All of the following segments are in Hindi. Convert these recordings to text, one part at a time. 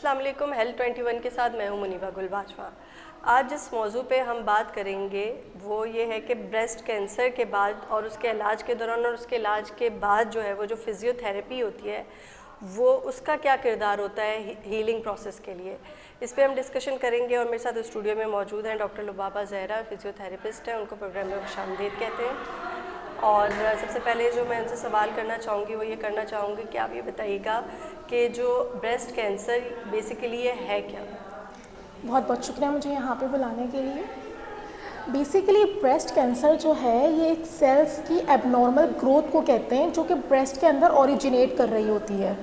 अस्सलाम वालेकुम। हेल्थ 21 के साथ मैं हूं मुनीबा गुल बाजवा। आज जिस मौजू पे हम बात करेंगे वो ये है कि ब्रेस्ट कैंसर के बाद और उसके इलाज के दौरान और उसके इलाज के बाद जो है वो जो फिज़ियोथेरेपी होती है वो उसका क्या किरदार होता है हीलिंग प्रोसेस के लिए। इस पे हम डिस्कशन करेंगे और मेरे साथ स्टूडियो में मौजूद हैं डॉक्टर लुबाबा ज़हरा, फिज़ियोथेरेपिस्ट हैं, उनको प्रोग्राम में खुशामदीद कहते हैं। और सबसे पहले जो मैं उनसे सवाल करना चाहूँगी वो ये करना चाहूँगी कि आप ये बताइएगा कि जो ब्रेस्ट कैंसर बेसिकली ये है क्या? बहुत बहुत शुक्रिया मुझे यहाँ पे बुलाने के लिए। बेसिकली ब्रेस्ट कैंसर जो है ये एक सेल्स की एबनॉर्मल ग्रोथ को कहते हैं जो कि ब्रेस्ट के अंदर ओरिजिनेट कर रही होती है।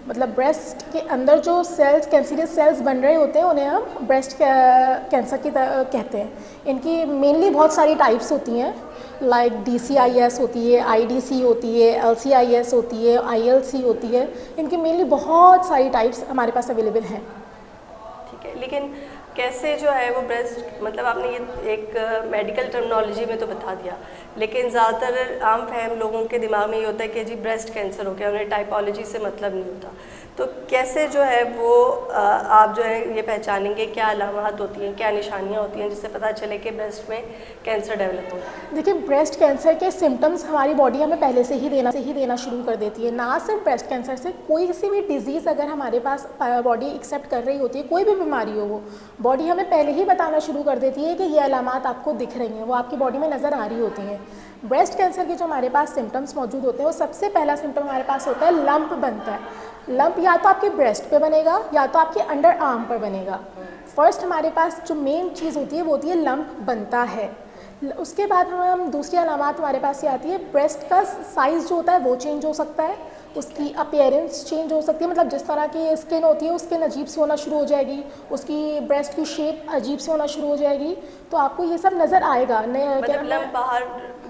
मतलब ब्रेस्ट के अंदर जो सेल्स कैंसरियस सेल्स बन रहे होते हैं उन्हें हम ब्रेस्ट कैंसर की कहते हैं। इनकी मेनली बहुत सारी टाइप्स होती हैं, लाइक DCIS होती है, IDC होती है, LCIS होती है, ILC होती है। इनकी मेनली बहुत सारी टाइप्स हमारे पास अवेलेबल हैं। ठीक है, लेकिन कैसे जो है वो ब्रेस्ट, मतलब आपने ये एक मेडिकल टर्मिनोलॉजी में तो बता दिया, लेकिन ज़्यादातर आम फहम लोगों के दिमाग में ये होता है कि जी ब्रेस्ट कैंसर हो गया, उन्हें टाइपोलॉजी से मतलब नहीं होता। तो कैसे जो है वो आप जो है ये पहचानेंगे क्या अलामत होती हैं, क्या निशानियाँ होती हैं जिससे पता चले कि ब्रेस्ट में कैंसर डेवलप हो रहा है? देखिए, ब्रेस्ट कैंसर के सिम्टम्स हमारी बॉडी हमें पहले से ही देना शुरू कर देती है। ना सिर्फ ब्रेस्ट कैंसर से, कोई सी भी डिजीज़ अगर हमारे पास बॉडी एक्सेप्ट कर रही होती है, कोई भी बीमारी हो, वो बॉडी हमें पहले ही बताना शुरू कर देती है कि ये अलामत आपको दिख रही हैं, वो आपकी बॉडी में नज़र आ रही होती हैं। ब्रेस्ट कैंसर के जो हमारे पास सिम्टम्स मौजूद होते हैं वो सबसे पहला सिम्टम हमारे पास होता है लंप बनता है। लंप या तो आपके ब्रेस्ट पे बनेगा या तो आपके अंडर आर्म पर बनेगा। फर्स्ट हमारे पास जो मेन चीज़ होती है वो होती है लंप बनता है। उसके बाद हम दूसरी अलामत हमारे पास ये आती है, ब्रेस्ट का साइज़ जो होता है वो चेंज हो सकता है, उसकी अपीयरेंस चेंज हो सकती है। मतलब जिस तरह की स्किन होती है स्किन अजीब सी होना शुरू हो जाएगी, उसकी ब्रेस्ट की शेप अजीब से होना शुरू हो जाएगी। तो आपको ये सब नज़र आएगा। मतलब लंप बाहर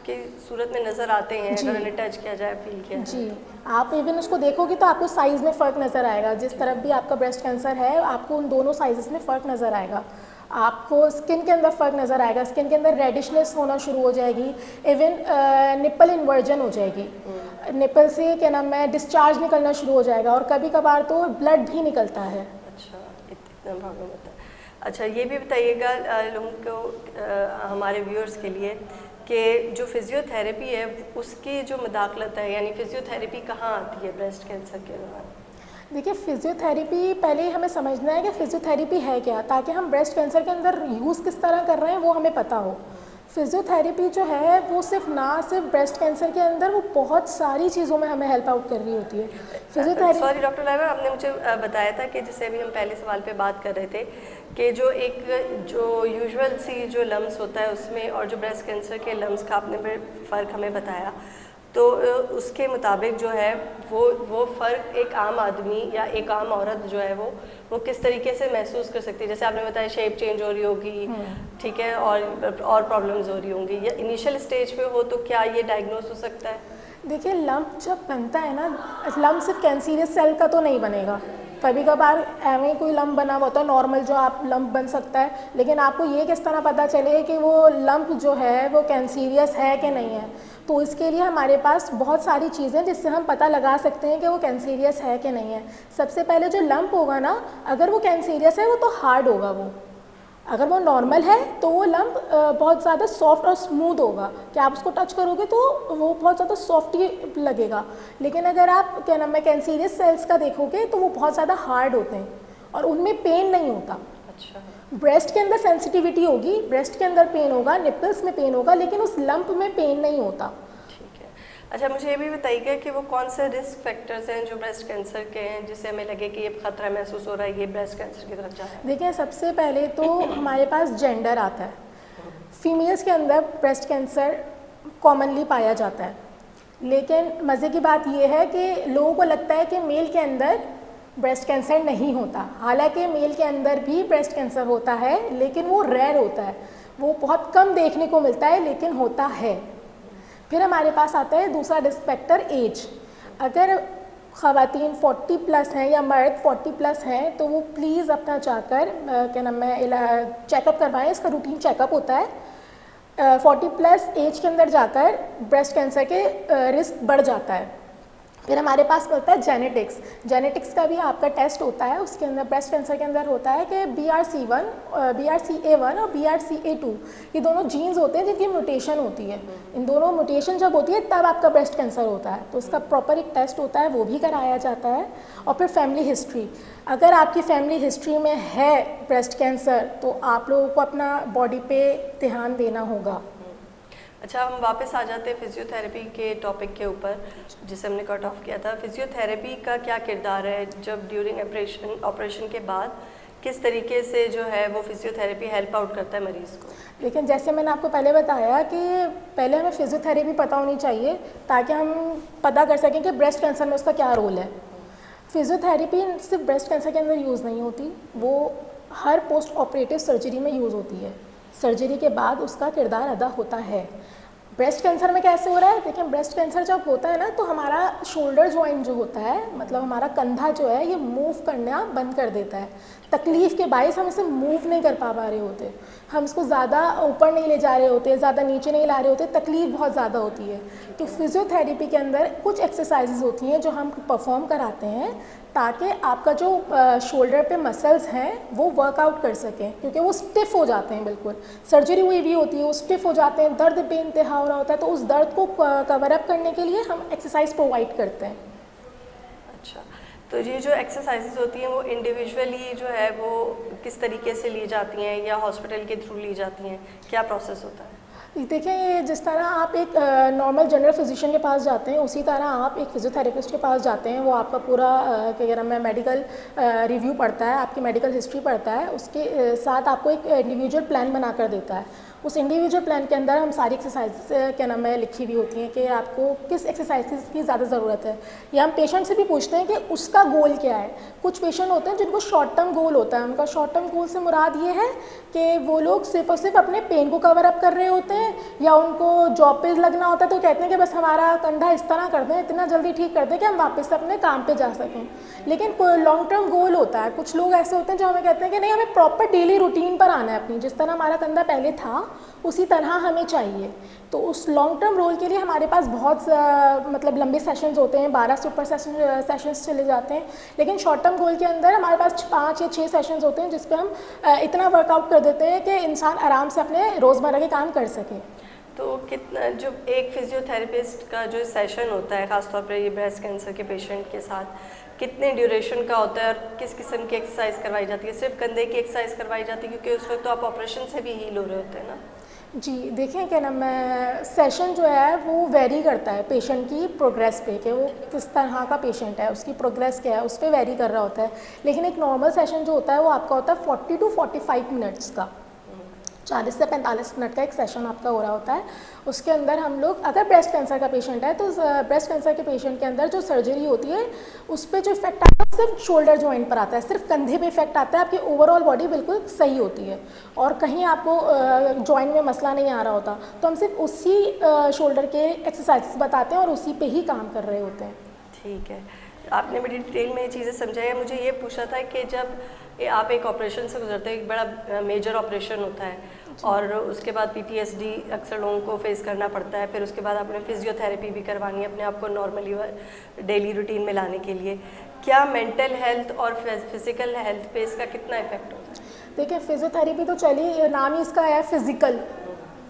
की सूरत में नज़र आते हैं अगर उन्हें टच किया जाए, फील किया जाए। जी, आप इवन उसको देखोगे तो आपको साइज़ में फ़र्क नज़र आएगा। जिस तरफ भी आपका ब्रेस्ट कैंसर है आपको उन दोनों साइज़ में फ़र्क नज़र आएगा। आपको स्किन के अंदर फ़र्क नज़र आएगा, स्किन के अंदर रेडिशनेस होना शुरू हो जाएगी, इवन निप्पल इन्वर्जन हो जाएगी। निप्पल से क्या नाम है डिस्चार्ज निकलना शुरू हो जाएगा और कभी कभार तो ब्लड भी निकलता है। अच्छा, इतना प्रॉब्लम होता है। अच्छा, ये भी बताइएगा लोगों को, हमारे व्यूअर्स के लिए, कि जो फिज़ियोथेरेपी है उसकी जो मुदाखलत है, यानी फ़िज़ियोथेरेपी कहाँ आती है ब्रेस्ट कैंसर के दौरान? देखिए, फ़िज़ियोथेरेपी पहले हमें समझना है कि फ़िज़ियोथेरेपी है क्या, ताकि हम ब्रेस्ट कैंसर के अंदर यूज़ किस तरह कर रहे हैं वो हमें पता हो। फ़िज़ियोथेरेपी जो है वो सिर्फ ब्रेस्ट कैंसर के अंदर, वो बहुत सारी चीज़ों में हमें हेल्प आउट कर रही होती है फ़िज़ियोथेरेपी। सॉरी डॉक्टर लाइबा, आपने मुझे बताया था कि जैसे अभी हम पहले सवाल पे बात कर रहे थे कि जो यूजुअल सी जो लम्स होता है उसमें और जो ब्रेस्ट कैंसर के लम्स का आपने फ़र्क हमें बताया, तो उसके मुताबिक जो है वो फ़र्क एक आम आदमी या एक आम औरत जो है वो किस तरीके से महसूस कर सकती है। जैसे आपने बताया शेप चेंज हो रही होगी, ठीक है, और प्रॉब्लम्स हो रही होंगी, या इनिशियल स्टेज पे हो तो क्या ये डायग्नोस हो सकता है? देखिए, लंप जब बनता है ना, लंप सिर्फ कैंसरियस सेल का तो नहीं बनेगा। कभी कभार एवं कोई लंप बना हुआ होता है नॉर्मल, जो आप लंप बन सकता है, लेकिन आपको ये किस तरह पता चले कि वो लंप जो है वो कैंसरियस है कि नहीं है। तो इसके लिए हमारे पास बहुत सारी चीज़ें जिससे हम पता लगा सकते हैं कि वो कैंसरियस है कि नहीं है। सबसे पहले जो लंप होगा ना, अगर वो कैंसरियस है वो तो हार्ड होगा, वो अगर वो नॉर्मल है तो वो लंप बहुत ज़्यादा सॉफ्ट और स्मूथ होगा कि आप उसको टच करोगे तो वो बहुत ज़्यादा सॉफ्ट ही लगेगा। लेकिन अगर आप क्या नाम है कैंसरियस सेल्स का देखोगे तो वो बहुत ज़्यादा हार्ड होते हैं और उनमें पेन नहीं होता। अच्छा, ब्रेस्ट के अंदर सेंसिटिविटी होगी, ब्रेस्ट के अंदर पेन होगा, निपल्स में पेन होगा, लेकिन उस लंप में पेन नहीं होता। ठीक है। अच्छा, मुझे ये भी बताइएगा कि वो कौन से रिस्क फैक्टर्स हैं जो ब्रेस्ट कैंसर के हैं जिससे हमें लगे कि ये खतरा महसूस हो रहा है, ये ब्रेस्ट कैंसर की तरफ जा रहा है? देखिए, सबसे पहले तो हमारे पास जेंडर आता है। फीमेल्स के अंदर ब्रेस्ट कैंसर कॉमनली पाया जाता है, लेकिन मज़े की बात यह है कि लोगों को लगता है कि मेल के अंदर ब्रेस्ट कैंसर नहीं होता। हालांकि मेल के अंदर भी ब्रेस्ट कैंसर होता है, लेकिन वो रेयर होता है, वो बहुत कम देखने को मिलता है, लेकिन होता है। फिर हमारे पास आता है दूसरा रिस्क फैक्टर, एज। अगर ख़वातीन 40 प्लस हैं या मर्द 40 प्लस हैं तो वो प्लीज़ अपना जाकर क्या नाम है चेकअप करवाएं। इसका रूटीन चेकअप होता है। 40 प्लस एज के अंदर जाकर ब्रेस्ट कैंसर के रिस्क बढ़ जाता है। फिर हमारे पास होता है जेनेटिक्स। जेनेटिक्स का भी आपका टेस्ट होता है, उसके अंदर ब्रेस्ट कैंसर के अंदर होता है कि BRCA1 और BRCA2 ये दोनों जीन्स होते हैं जिनकी म्यूटेशन होती है। इन दोनों म्यूटेशन जब होती है तब आपका ब्रेस्ट कैंसर होता है, तो उसका प्रॉपर एक टेस्ट होता है, वो भी कराया जाता है। और फिर फैमिली हिस्ट्री, अगर आपकी फैमिली हिस्ट्री में है ब्रेस्ट कैंसर तो आप लोगों को अपना बॉडी पे ध्यान देना होगा। अच्छा, हम वापस आ जाते हैं फिजियोथेरेपी के टॉपिक के ऊपर जिसे हमने कट ऑफ किया था। फिजियोथेरेपी का क्या किरदार है जब ड्यूरिंग ऑपरेशन के बाद किस तरीके से जो है वो फिजियोथेरेपी हेल्प आउट करता है मरीज़ को? लेकिन जैसे मैंने आपको पहले बताया कि पहले हमें फिजियोथेरेपी पता होनी चाहिए ताकि हम पता कर सकें कि ब्रेस्ट कैंसर में उसका क्या रोल है। फिजियोथेरेपी सिर्फ ब्रेस्ट कैंसर के अंदर यूज़ नहीं होती, वो हर पोस्ट ऑपरेटिव सर्जरी में यूज़ होती है। सर्जरी के बाद उसका किरदार अदा होता है। ब्रेस्ट कैंसर में कैसे हो रहा है, देखिए ब्रेस्ट कैंसर जब होता है ना तो हमारा शोल्डर जॉइंट जो होता है, मतलब हमारा कंधा जो है ये मूव करना बंद कर देता है। तकलीफ़ के बायस हम इसे मूव नहीं कर पा रहे होते, हम इसको ज़्यादा ऊपर नहीं ले जा रहे होते, ज़्यादा नीचे नहीं ला रहे होते, तकलीफ़ बहुत ज़्यादा होती है। तो फिजियोथेरेपी के अंदर कुछ एक्सरसाइजेज होती हैं जो हम परफॉर्म कराते हैं ताकि आपका जो शोल्डर पे मसल्स हैं वो वर्कआउट कर सकें, क्योंकि वो स्टिफ़ हो जाते हैं। बिल्कुल सर्जरी हुई भी होती है, वो स्टिफ़ हो जाते हैं, दर्द बेइंतहा हो रहा होता है, तो उस दर्द को कवर अप करने के लिए हम एक्सरसाइज प्रोवाइड करते हैं। अच्छा, तो ये जो एक्सरसाइजेज होती हैं वो इंडिविजुअली जो है वो किस तरीके से ली जाती हैं या हॉस्पिटल के थ्रू ली जाती हैं, क्या प्रोसेस होता है? देखिए, जिस तरह आप एक नॉर्मल जनरल फिजिशियन के पास जाते हैं उसी तरह आप एक फिजियोथेरेपिस्ट के पास जाते हैं। वो आपका पूरा क्या नाम है मेडिकल रिव्यू पढ़ता है, आपकी मेडिकल हिस्ट्री पढ़ता है, उसके साथ आपको एक इंडिविजुअल प्लान बना कर देता है। उस इंडिविजुअल प्लान के अंदर हम सारी एक्सरसाइज क्या नाम है लिखी हुई होती हैं कि आपको किस एक्सरसाइज की ज़्यादा ज़रूरत है, या हम पेशेंट से भी पूछते हैं कि उसका गोल क्या है। कुछ पेशेंट होते हैं जिनको शॉर्ट टर्म गोल होता है, उनका शॉर्ट टर्म गोल से मुराद ये है कि वो लोग सिर्फ और सिर्फ अपने पेन को कवर अप कर रहे होते हैं, या उनको जॉब पे लगना होता है तो कहते हैं कि बस हमारा कंधा इस तरह कर दें, इतना जल्दी ठीक कर दें कि हम वापस अपने काम पे जा सकें। लेकिन लॉन्ग टर्म गोल होता है। कुछ लोग ऐसे होते हैं जो हमें कहते हैं कि नहीं, हमें प्रॉपर डेली रूटीन पर आना है, अपनी जिस तरह हमारा कंधा पहले था उसी तरह हमें चाहिए। तो उस लॉन्ग टर्म रोल के लिए हमारे पास बहुत मतलब लंबे सेशंस होते हैं, 12 से ऊपर सेशंस चले जाते हैं। लेकिन शॉर्ट टर्म गोल के अंदर हमारे पास 5 या 6 सेशंस होते हैं जिस पे हम इतना वर्कआउट कर देते हैं कि इंसान आराम से अपने रोज़मर्रा के काम कर सके। तो कितना जो एक फिजियोथेरेपिस्ट का जो सेशन होता है ख़ासतौर पर ये ब्रेस्ट कैंसर के पेशेंट के साथ, कितने ड्यूरेशन का होता है और किस किस्म की एक्सरसाइज करवाई जाती है? सिर्फ कंधे की एक्सरसाइज करवाई जाती है क्योंकि उस वक्त तो आप ऑपरेशन से भी हील हो रहे होते हैं ना? जी देखिए, क्या नाम है सेशन जो है वो वेरी करता है पेशेंट की प्रोग्रेस पे, कि वो किस तरह का पेशेंट है, उसकी प्रोग्रेस क्या है, उस पर वेरी कर रहा होता है। लेकिन एक नॉर्मल सेशन जो होता है वो आपका होता है 40 to 45 मिनट्स का, 40 से 45 मिनट का एक सेशन आपका हो रहा होता है। उसके अंदर हम लोग, अगर ब्रेस्ट कैंसर का पेशेंट है तो ब्रेस्ट कैंसर के पेशेंट के अंदर जो सर्जरी होती है उस पर जो इफेक्ट आता है सिर्फ शोल्डर जॉइंट पर आता है, सिर्फ कंधे पे इफेक्ट आता है। आपकी ओवरऑल बॉडी बिल्कुल सही होती है और कहीं आपको जॉइंट में मसला नहीं आ रहा होता, तो हम सिर्फ उसी शोल्डर के एक्सरसाइज बताते हैं और उसी पे ही काम कर रहे होते हैं। ठीक है, आपने बड़ी डिटेल में ये चीज़ें समझाई। मुझे ये पूछना था कि जब आप एक ऑपरेशन से गुजरते हैं, एक बड़ा मेजर ऑपरेशन होता है और उसके बाद PTSD अक्सर लोगों को फेस करना पड़ता है, फिर उसके बाद आपने फिजियोथेरेपी भी करवानी है अपने आप को नॉर्मली डेली रूटीन में लाने के लिए, क्या मेंटल हेल्थ और फिजिकल हेल्थ पे इसका कितना इफेक्ट होता है? देखिए, फिजियोथेरेपी तो चलिए नाम ही इसका है फिजिकल,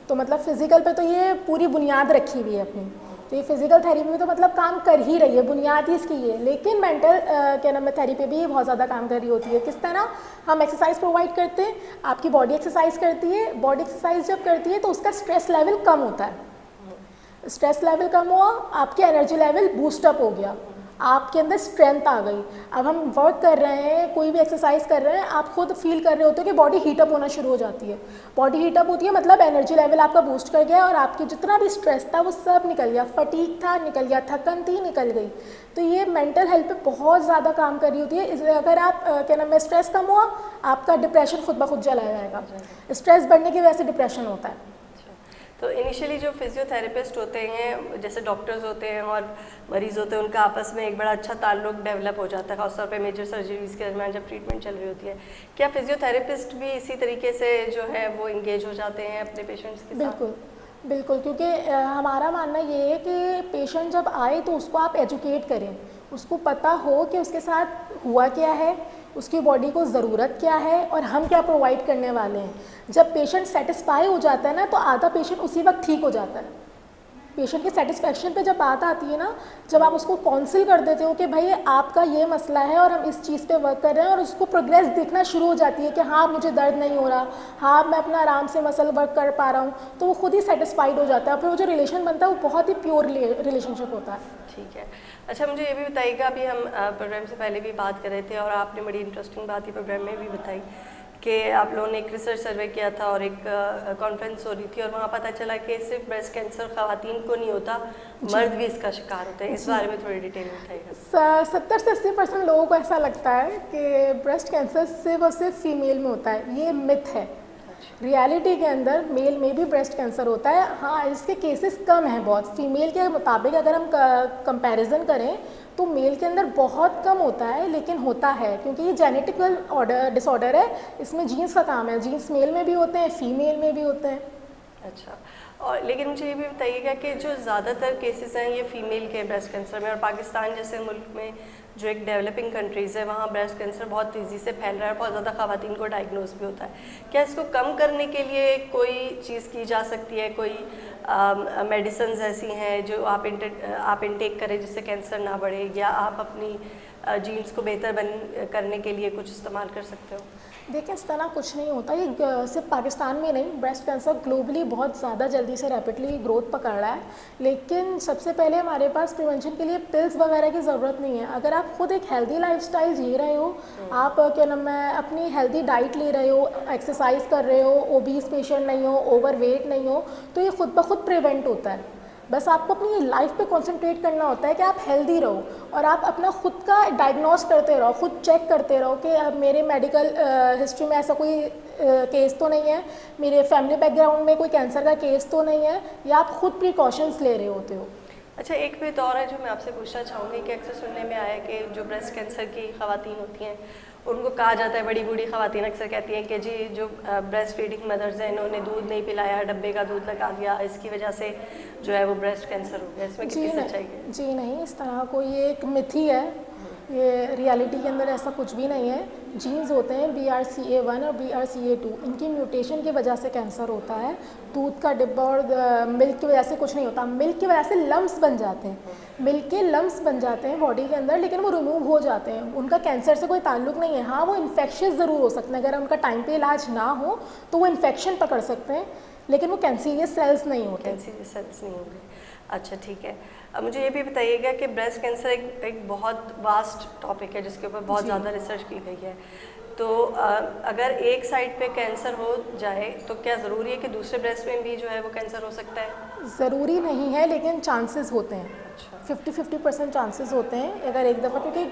तो मतलब फिजिकल पे तो ये पूरी बुनियाद रखी हुई है अपनी, तो ये फिजिकल थेरेपी में तो मतलब काम कर ही रही है, बुनियाद ही इसकी है। लेकिन मेंटल क्या नाम है थेरेपी भी बहुत ज़्यादा काम कर रही होती है। किस तरह हम एक्सरसाइज प्रोवाइड करते हैं, आपकी बॉडी एक्सरसाइज करती है, बॉडी एक्सरसाइज जब करती है तो उसका स्ट्रेस लेवल कम होता है, स्ट्रेस लेवल कम हुआ, आपकी एनर्जी लेवल बूस्टअप हो गया, आपके अंदर स्ट्रेंथ आ गई। अब हम वर्क कर रहे हैं, कोई भी एक्सरसाइज कर रहे हैं, आप खुद फील कर रहे होते हो कि बॉडी हीटअप होना शुरू हो जाती है। बॉडी हीटअप होती है मतलब एनर्जी लेवल आपका बूस्ट कर गया और आपकी जितना भी स्ट्रेस था वो सब निकल गया, फटीग था निकल गया, थकन थी निकल गई। तो ये मेंटल हेल्थ पे बहुत ज़्यादा काम कर रही होती है। इसलिए अगर आप क्या नाम है स्ट्रेस कम हुआ, आपका डिप्रेशन खुद ब खुद चला जाएगा। स्ट्रेस बढ़ने की वजह से डिप्रेशन होता है। तो इनिशियली जो फिजियोथेरेपिस्ट होते हैं, जैसे डॉक्टर्स होते हैं और मरीज़ होते हैं, उनका आपस में एक बड़ा अच्छा ताल्लुक डेवलप हो जाता है, खासतौर पे मेजर सर्जरीज़ के दरमियान जब ट्रीटमेंट चल रही होती है। क्या फिजियोथेरेपिस्ट भी इसी तरीके से जो है वो इंगेज हो जाते हैं अपने पेशेंट्स के साथ? बिल्कुल बिल्कुल, क्योंकि हमारा मानना ये है कि पेशेंट जब आए तो उसको आप एजुकेट करें, उसको पता हो कि उसके साथ हुआ क्या है, उसकी बॉडी को ज़रूरत क्या है और हम क्या प्रोवाइड करने वाले हैं। जब पेशेंट सेटिस्फाई हो जाता है ना, तो आधा पेशेंट उसी वक्त ठीक हो जाता है। पेशेंट के सेटिस्फेक्शन पे जब बात आती है ना, जब आप उसको काउंसिल कर देते हो कि भाई आपका ये मसला है और हम इस चीज़ पे वर्क कर रहे हैं, और उसको प्रोग्रेस दिखना शुरू हो जाती है कि हाँ मुझे दर्द नहीं हो रहा, हाँ मैं अपना आराम से मसल वर्क कर पा रहा हूँ, तो वो खुद ही सेटिस्फाइड हो जाता है। फिर वो जो रिलेशन बनता है वो बहुत ही प्योर रिलेशनशिप होता है। ठीक है। अच्छा, मुझे ये भी बताइएगा, अभी हम प्रोग्राम से पहले भी बात कर रहे थे और आपने बड़ी इंटरेस्टिंग बात ये प्रोग्राम में भी बताई कि आप लोगों ने एक रिसर्च सर्वे किया था और एक कॉन्फ्रेंस हो रही थी और वहाँ पता चला कि सिर्फ ब्रेस्ट कैंसर ख़वातीन को नहीं होता, मर्द भी इसका शिकार होते हैं। इस बारे में थोड़ी डिटेल में बताइएगा। 70 से 80% लोगों को ऐसा लगता है कि ब्रेस्ट कैंसर सिर्फ और सिर्फ फीमेल में होता है। ये मिथ है। रियलिटी के अंदर मेल में भी ब्रेस्ट कैंसर होता है। हाँ, इसके केसेस कम हैं बहुत। फीमेल के मुताबिक अगर हम कंपैरिजन करें तो मेल के अंदर बहुत कम होता है, लेकिन होता है क्योंकि ये जेनेटिकल डिसऑर्डर है। इसमें जीन्स का काम है, जीन्स मेल में भी होते हैं, फीमेल में भी होते हैं। अच्छा, और लेकिन मुझे ये भी बताइएगा कि जो ज़्यादातर केसेस हैं ये फीमेल के ब्रेस्ट कैंसर में, और पाकिस्तान जैसे मुल्क में जो एक डेवलपिंग कंट्रीज़ है वहाँ ब्रेस्ट कैंसर बहुत तेज़ी से फैल रहा है, बहुत ज़्यादा ख़वातीन को डायग्नोज भी होता है। क्या इसको कम करने के लिए कोई चीज़ की जा सकती है? कोई मेडिसिन ऐसी हैं जो आप इंटेक करें जिससे कैंसर ना बढ़े, या आप अपनी जीन्स को बेहतर करने के लिए कुछ इस्तेमाल कर सकते हो? देखिए, इस तरह कुछ नहीं होता। ये सिर्फ पाकिस्तान में नहीं, ब्रेस्ट कैंसर ग्लोबली बहुत ज़्यादा जल्दी से रैपिडली ग्रोथ पकड़ रहा है। लेकिन सबसे पहले हमारे पास प्रिवेंशन के लिए पिल्स वगैरह की ज़रूरत नहीं है। अगर आप खुद एक हेल्दी लाइफस्टाइल जी रहे हो, आप क्या नाम है अपनी हेल्दी डाइट ले रहे हो, एक्सरसाइज कर रहे हो, ओबीस पेशेंट नहीं हो, ओवरवेट नहीं हो, तो ये खुद ब खुद प्रिवेंट होता है। बस आपको अपनी लाइफ पे कंसंट्रेट करना होता है कि आप हेल्दी रहो और आप अपना खुद का डायग्नोस करते रहो, खुद चेक करते रहो कि अब मेरे मेडिकल हिस्ट्री में ऐसा कोई केस तो नहीं है, मेरे फैमिली बैकग्राउंड में कोई कैंसर का केस तो नहीं है, या आप खुद प्रिकॉशंस ले रहे होते हो। अच्छा, एक भी दौर है जो मैं आपसे पूछना चाहूँगी कि अक्सर सुनने में आया कि जो ब्रेस्ट कैंसर की ख़वातीन होती हैं उनको कहा जाता है, बड़ी बूढ़ी ख़वातीन अक्सर कहती हैं कि जी जो ब्रेस्ट फीडिंग मदर्स हैं इन्होंने दूध नहीं पिलाया, डब्बे का दूध लगा दिया, इसकी वजह से जो है वो ब्रेस्ट कैंसर हो गया। इसमें कितनी सच्चाई है? जी नहीं, इस तरह को ये एक मिथ ही है। ये रियलिटी के अंदर ऐसा कुछ भी नहीं है। जीन्स होते हैं BRCA1 और BRCA2, इनकी म्यूटेशन की वजह से कैंसर होता है। दूध का डिब्बा और मिल्क की वजह से कुछ नहीं होता। मिल्क की वजह से लम्स बन जाते हैं, मिल्क के लम्स बन जाते हैं बॉडी के अंदर, लेकिन वो रिमूव हो जाते हैं। उनका कैंसर से कोई ताल्लुक नहीं है। हाँ, वो इन्फेक्शियस ज़रूर हो सकते हैं, अगर उनका टाइम पे इलाज ना हो तो वो इन्फेक्शन पकड़ सकते हैं, लेकिन वो कैंसरियस सेल्स नहीं होते। कैंसरियस सेल्स नहीं होंगे। अच्छा, ठीक है। अब मुझे ये भी बताइएगा कि ब्रेस्ट कैंसर एक बहुत वास्ट टॉपिक है जिसके ऊपर बहुत ज़्यादा रिसर्च की गई है। तो अगर एक साइड पे कैंसर हो जाए तो क्या ज़रूरी है कि दूसरे ब्रेस्ट में भी जो है वो कैंसर हो सकता है? ज़रूरी नहीं है, लेकिन चांसेस होते हैं। अच्छा, 50-50% चांसेस होते हैं अगर एक दफ़ा, क्योंकि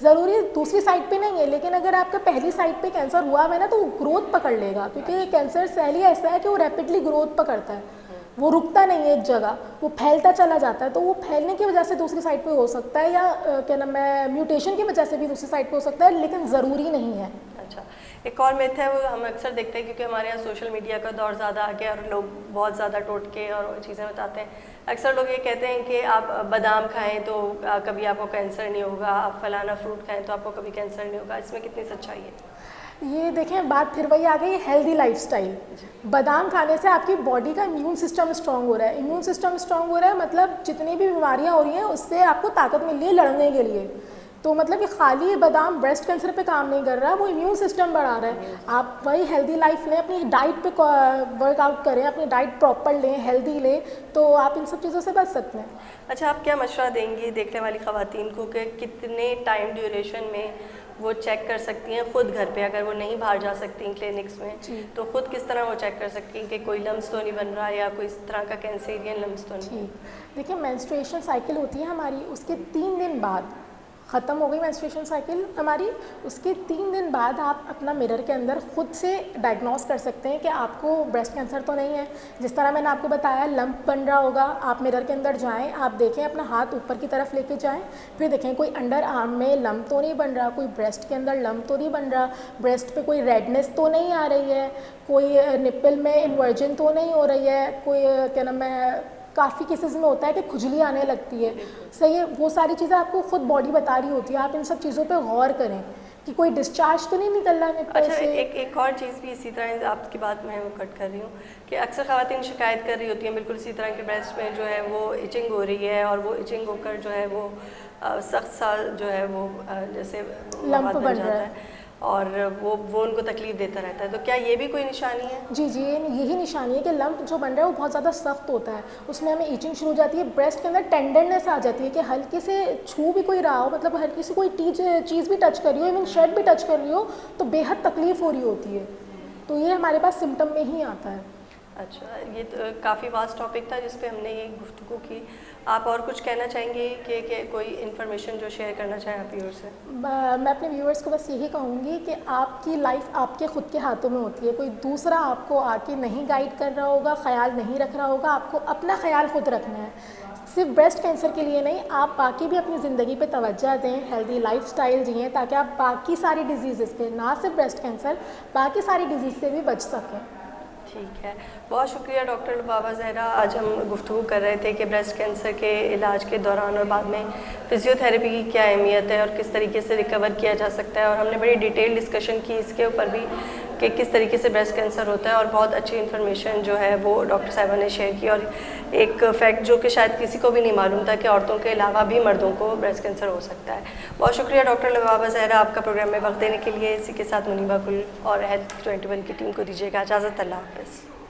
ज़रूरी दूसरी साइड पे नहीं है, लेकिन अगर आपका पहली साइड पे कैंसर हुआ है ना तो वो ग्रोथ पकड़ लेगा, क्योंकि कैंसर सेल ही ऐसा है कि वो रैपिडली ग्रोथ पकड़ता है, वो रुकता नहीं है एक जगह, वो फैलता चला जाता है। तो वो फैलने की वजह से दूसरी साइड पे हो सकता है, या क्या नाम है म्यूटेशन की वजह से भी दूसरी साइड पे हो सकता है, लेकिन ज़रूरी नहीं है। अच्छा, एक और मिथ है, वो हम अक्सर देखते हैं क्योंकि हमारे यहाँ सोशल मीडिया का दौर ज़्यादा आ गया और लोग बहुत ज़्यादा टोटके और चीज़ें बताते हैं। अक्सर लोग ये कहते हैं कि आप बादाम खाएं तो कभी आपको कैंसर नहीं होगा, आप फलाना फ्रूट खाएं तो आपको कभी कैंसर नहीं होगा। इसमें कितनी सच्चाई है? ये देखें, बात फिर वही आ गई, हेल्दी लाइफस्टाइल। बादाम खाने से आपकी बॉडी का इम्यून सिस्टम स्ट्रांग हो रहा है। इम्यून सिस्टम स्ट्रांग हो रहा है मतलब जितनी भी बीमारियां हो रही हैं उससे आपको ताकत मिल रही है लड़ने के लिए। तो मतलब कि खाली बादाम ब्रेस्ट कैंसर पे काम नहीं कर रहा, वो इम्यून सिस्टम बढ़ा रहा है। आप वही हेल्दी लाइफ लें, अपनी डाइट पे वर्कआउट करें, अपनी डाइट प्रॉपर लें, हेल्दी लें, तो आप इन सब चीज़ों से बच सकते हैं। अच्छा, आप क्या मशवरा देंगी देखने वाली ख़वातीन को कि कितने टाइम ड्यूरेशन में वो चेक कर सकती हैं खुद घर पे, अगर वो नहीं बाहर जा सकती क्लिनिक्स में, तो खुद किस तरह वो चेक कर सकती हैं कि कोई लम्स तो नहीं बन रहा या कोई इस तरह का कैंसरियन लम्स तो नहीं? देखिए, मेंस्ट्रुएशन साइकिल होती है हमारी, उसके 3 दिन बाद ख़त्म हो गई मेंस्ट्रुएशन साइकिल हमारी, उसके 3 दिन बाद आप अपना मिरर के अंदर खुद से डायग्नोस कर सकते हैं कि आपको ब्रेस्ट कैंसर तो नहीं है। जिस तरह मैंने आपको बताया लंप बन रहा होगा, आप मिरर के अंदर जाएं, आप देखें, अपना हाथ ऊपर की तरफ लेके जाएं, फिर देखें कोई अंडर आर्म में लंप तो नहीं बन रहा, कोई ब्रेस्ट के अंदर लंप तो नहीं बन रहा, ब्रेस्ट पे कोई रेडनेस तो नहीं आ रही है, कोई निप्पल में इन्वर्जन तो नहीं हो रही है, कोई क्या नाम है, काफ़ी केसेस में होता है कि खुजली आने लगती है। सही है, वो सारी चीज़ें आपको खुद बॉडी बता रही होती है। आप इन सब चीज़ों पे गौर करें कि कोई डिस्चार्ज तो नहीं निकल रहा निप्पल अच्छा, से। एक और चीज़ भी इसी तरह आपकी बात मैं वो कट कर रही हूँ कि अक्सर ख़वातीन शिकायत कर रही होती हैं बिल्कुल इसी तरह के ब्रेस्ट में जो है वो इचिंग हो रही है, और वो इचिंग होकर जो है वो सख्त सा जो है वो जैसे लंप बन जाता है और वो उनको तकलीफ़ देता रहता है। तो क्या ये भी कोई निशानी है? जी जी, यही निशानी है कि लंप जो बन रहा है वो बहुत ज़्यादा सख्त होता है, उसमें हमें ईचिंग शुरू हो जाती है, ब्रेस्ट के अंदर टेंडरनेस आ जाती है कि हल्के से छू भी कोई रहा हो, मतलब हल्की से कोई चीज़ भी टच कर रही हो, इवन शर्ट भी टच कर रही हो, तो बेहद तकलीफ़ हो रही होती है। तो ये हमारे पास सिम्टम में ही आता है। अच्छा, ये तो काफ़ी वास्ट टॉपिक था जिस पे हमने ये गुफ्तगू की। आप और कुछ कहना चाहेंगे कि कोई इन्फॉर्मेशन जो शेयर करना चाहें आप व्यूअर्स से? मैं अपने व्यूअर्स को बस यही कहूँगी कि आपकी लाइफ आपके ख़ुद के हाथों में होती है, कोई दूसरा आपको आके नहीं गाइड कर रहा होगा, ख्याल नहीं रख रहा होगा, आपको अपना ख्याल खुद रखना है। सिर्फ ब्रेस्ट कैंसर के लिए नहीं, आप बाकी भी अपनी ज़िंदगी पे तवज्जो दें, हेल्दी लाइफस्टाइल जिएँ, ताकि आप बाकी सारी डिजीज़ पे, ना सिर्फ ब्रेस्ट कैंसर, बाकी सारी डिजीज़ से भी बच सकें। ठीक है, बहुत शुक्रिया डॉक्टर लुबाबा ज़हरा। आज हम गुफ्तगू कर रहे थे कि ब्रेस्ट कैंसर के इलाज के दौरान और बाद में फ़िज़ियोथेरेपी की क्या अहमियत है और किस तरीके से रिकवर किया जा सकता है, और हमने बड़ी डिटेल डिस्कशन की इसके ऊपर भी कि किस तरीके से ब्रेस्ट कैंसर होता है, और बहुत अच्छी इन्फॉर्मेशन जो है वो डॉक्टर साहिबा ने शेयर की, और एक फ़ैक्ट जो कि शायद किसी को भी नहीं मालूम था कि औरतों के अलावा भी मर्दों को ब्रेस्ट कैंसर हो सकता है। बहुत शुक्रिया डॉक्टर लुबाबा ज़हरा आपका प्रोग्राम में वक्त देने के लिए। इसी के साथ मुनीबा गुल और हेल्थ 21 की टीम को दीजिएगा इजाज़त। अल्लाह हाफ़िज़।